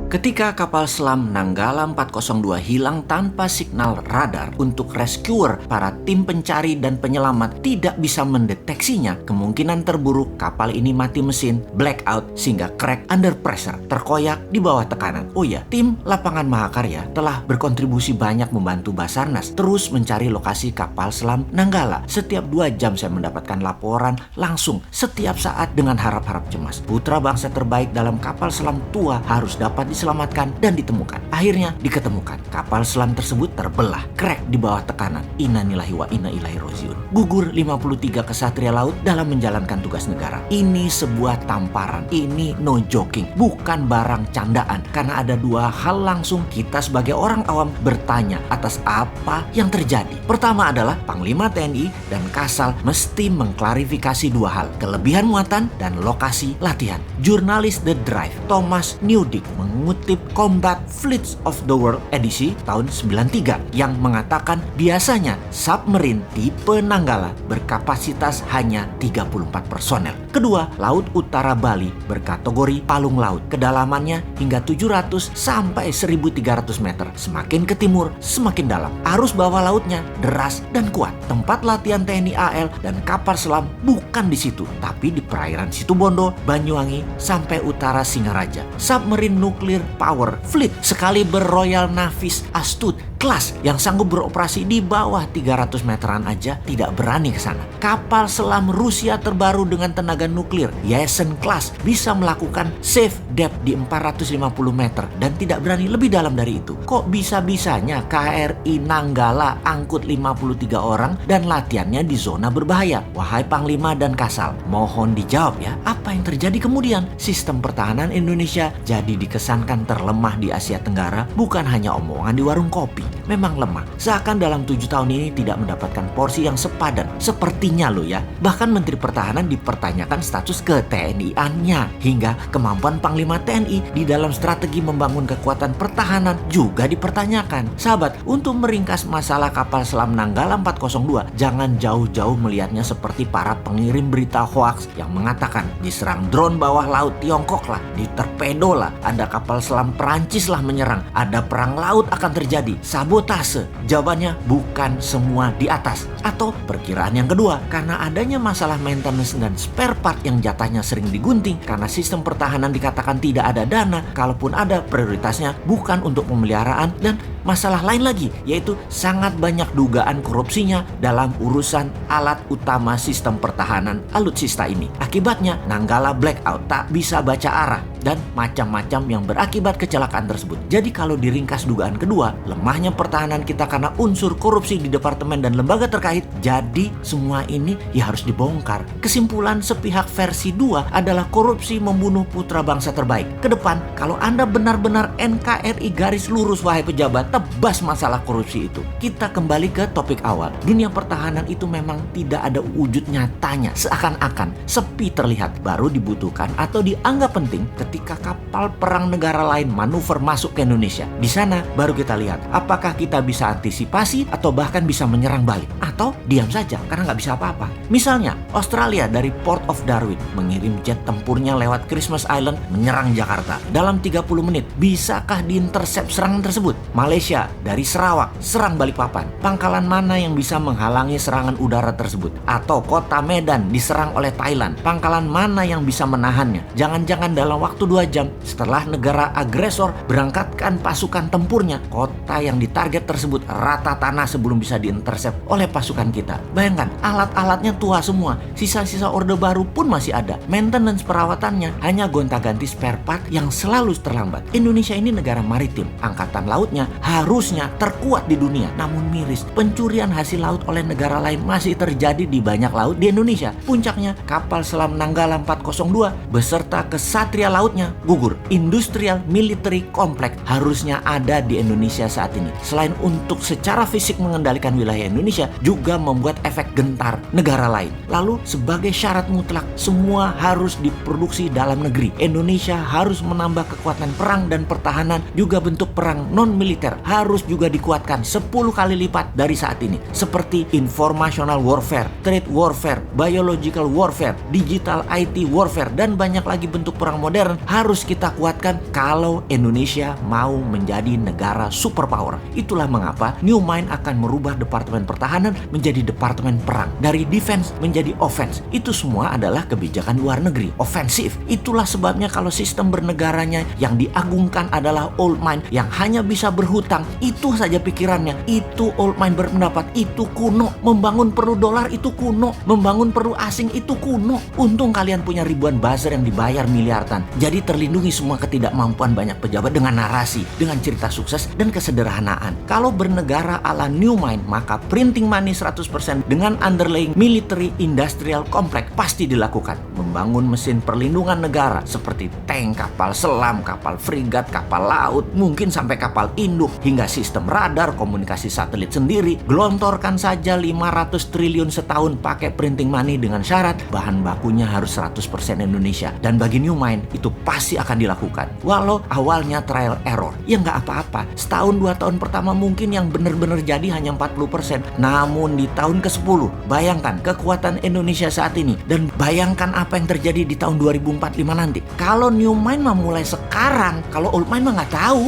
Ketika kapal selam Nanggala 402 hilang tanpa signal radar untuk rescuer, para tim pencari dan penyelamat tidak bisa mendeteksinya. Kemungkinan terburuk kapal ini mati mesin, blackout, sehingga crack under pressure, terkoyak di bawah tekanan. Oh ya, tim Lapangan Mahakarya telah berkontribusi banyak membantu Basarnas terus mencari lokasi kapal selam Nanggala. Setiap 2 jam saya mendapatkan laporan langsung setiap saat dengan harap-harap cemas. Putra bangsa terbaik dalam kapal selam tua harus dapat diselamatkan dan ditemukan. Akhirnya diketemukan. Kapal selam tersebut terbelah, crack di bawah tekanan. Innalillahi wa inna ilaihi rajiun. Gugur 53 kesatria laut dalam menjalankan tugas negara. Ini sebuah tamparan. Ini no joking, bukan barang candaan. Karena ada 2 hal langsung kita sebagai orang awam bertanya atas apa yang terjadi. Pertama adalah Panglima TNI dan Kasal mesti mengklarifikasi 2 hal: kelebihan muatan dan lokasi latihan. Jurnalis The Drive Thomas Newdick mengutip Combat Fleets of the World edisi tahun 93 yang mengatakan biasanya submarine tipe Nanggala berkapasitas hanya 34 personel. Kedua, Laut Utara Bali berkategori palung laut. Kedalamannya hingga 700 sampai 1300 meter. Semakin ke timur, semakin dalam. Arus bawah lautnya deras dan kuat. Tempat latihan TNI AL dan kapal selam bukan di situ, tapi di perairan Situbondo, Banyuwangi, sampai utara Singaraja. Submarine Nuclear Power Fleet sekaliber Royal Navy's Astute kelas yang sanggup beroperasi di bawah 300 meteran aja tidak berani ke sana. Kapal selam Rusia terbaru dengan tenaga nuklir Yesen class bisa melakukan safe depth di 450 meter dan tidak berani lebih dalam dari itu. Kok bisa-bisanya KRI Nanggala angkut 53 orang dan latihannya di zona berbahaya? Wahai Panglima dan Kasal, mohon dijawab ya, apa yang terjadi kemudian? Sistem pertahanan Indonesia jadi dikesankan terlemah di Asia Tenggara, bukan hanya omongan di warung kopi. Memang lemah, seakan dalam 7 tahun ini tidak mendapatkan porsi yang sepadan. Sepertinya loh ya, bahkan Menteri Pertahanan dipertanyakan status ke-TNI-annya, hingga kemampuan Panglima TNI di dalam strategi membangun kekuatan pertahanan juga dipertanyakan. Sahabat, untuk meringkas masalah kapal selam Nanggala 402, jangan jauh-jauh melihatnya seperti para pengirim berita hoaks yang mengatakan diserang drone bawah laut Tiongkok lah, ditorpedo lah, ada kapal selam Perancis lah menyerang, ada perang laut akan terjadi, sabotase. Jawabannya bukan semua di atas. Atau perkiraan yang kedua, karena adanya masalah maintenance dan spare part yang jatahnya sering digunting karena sistem pertahanan dikatakan tidak ada dana, kalaupun ada prioritasnya bukan untuk pemeliharaan, dan masalah lain lagi yaitu sangat banyak dugaan korupsinya dalam urusan alat utama sistem pertahanan alutsista ini. Akibatnya Nanggala blackout, tak bisa baca arah, dan macam-macam yang berakibat kecelakaan tersebut. Jadi kalau diringkas dugaan kedua, lemahnya pertahanan kita karena unsur korupsi di departemen dan lembaga terkait, jadi semua ini ya harus dibongkar. Kesimpulan sepihak versi 2 adalah korupsi membunuh putra bangsa terbaik. Kedepan, kalau Anda benar-benar NKRI garis lurus wahai pejabat, tebas masalah korupsi itu. Kita kembali ke topik awal. Dunia pertahanan itu memang tidak ada wujud nyatanya. Seakan-akan sepi terlihat, baru dibutuhkan atau dianggap penting ketika kapal perang negara lain manuver masuk ke Indonesia. Di sana baru kita lihat apakah kita bisa antisipasi atau bahkan bisa menyerang balik, atau diam saja karena nggak bisa apa-apa. Misalnya Australia dari Port of Darwin mengirim jet tempurnya lewat Christmas Island menyerang Jakarta dalam 30 menit. Bisakah diintercept serangan tersebut? Malaysia dari Sarawak serang Balikpapan. Pangkalan mana yang bisa menghalangi serangan udara tersebut? Atau kota Medan diserang oleh Thailand. Pangkalan mana yang bisa menahannya? Jangan-jangan dalam waktu 2 jam setelah negara agresor berangkatkan pasukan tempurnya, kota yang ditarget tersebut rata tanah sebelum bisa diintercept oleh pasukan kita. Bayangkan, alat-alatnya tua semua, sisa-sisa orde baru pun masih ada. Maintenance perawatannya hanya gonta-ganti spare part yang selalu terlambat. Indonesia ini negara maritim, angkatan lautnya harusnya terkuat di dunia, namun miris. Pencurian hasil laut oleh negara lain masih terjadi di banyak laut di Indonesia. Puncaknya kapal selam Nanggala 402 beserta kesatria lautnya gugur. Industrial military complex harusnya ada di Indonesia saat ini. Selain untuk secara fisik mengendalikan wilayah Indonesia, juga membuat efek gentar negara lain. Lalu sebagai syarat mutlak, semua harus diproduksi dalam negeri. Indonesia harus menambah kekuatan perang dan pertahanan, juga bentuk perang non-militer harus juga dikuatkan 10 kali lipat dari saat ini. Seperti informational warfare, trade warfare, biological warfare, digital IT warfare, dan banyak lagi bentuk perang modern harus kita kuatkan kalau Indonesia mau menjadi negara superpower. Itulah mengapa New Mind akan merubah Departemen Pertahanan menjadi Departemen Perang. Dari defense menjadi offense. Itu semua adalah kebijakan luar negeri, ofensif. Itulah sebabnya kalau sistem bernegaranya yang diagungkan adalah old mind yang hanya bisa berhutang, itu saja pikirannya. Itu old mind berpendapat itu kuno. Membangun perlu dolar itu kuno. Membangun perlu asing itu kuno. Untung kalian punya ribuan buzzer yang dibayar miliaran. Jadi terlindungi semua ketidakmampuan banyak pejabat dengan narasi, dengan cerita sukses dan kesederhanaan. Kalau bernegara ala New Mind, maka printing money 100% dengan underlying military industrial complex pasti dilakukan. Membangun mesin perlindungan negara seperti tank, kapal selam, kapal frigat, kapal laut, mungkin sampai kapal induk, hingga sistem radar, komunikasi satelit sendiri. Gelontorkan saja 500 triliun setahun pakai printing money dengan syarat bahan bakunya harus 100% Indonesia. Dan bagi New Mind itu pasti akan dilakukan. Walau awalnya trial error, ya nggak apa-apa. Setahun 2 tahun pertama mungkin yang benar-benar jadi hanya 40%. Namun di tahun ke-10, bayangkan kekuatan Indonesia saat ini. Dan bayangkan apa yang terjadi di tahun 2045 nanti. Kalau New Mind mah mulai sekarang, kalau Old Mind mah nggak tahu.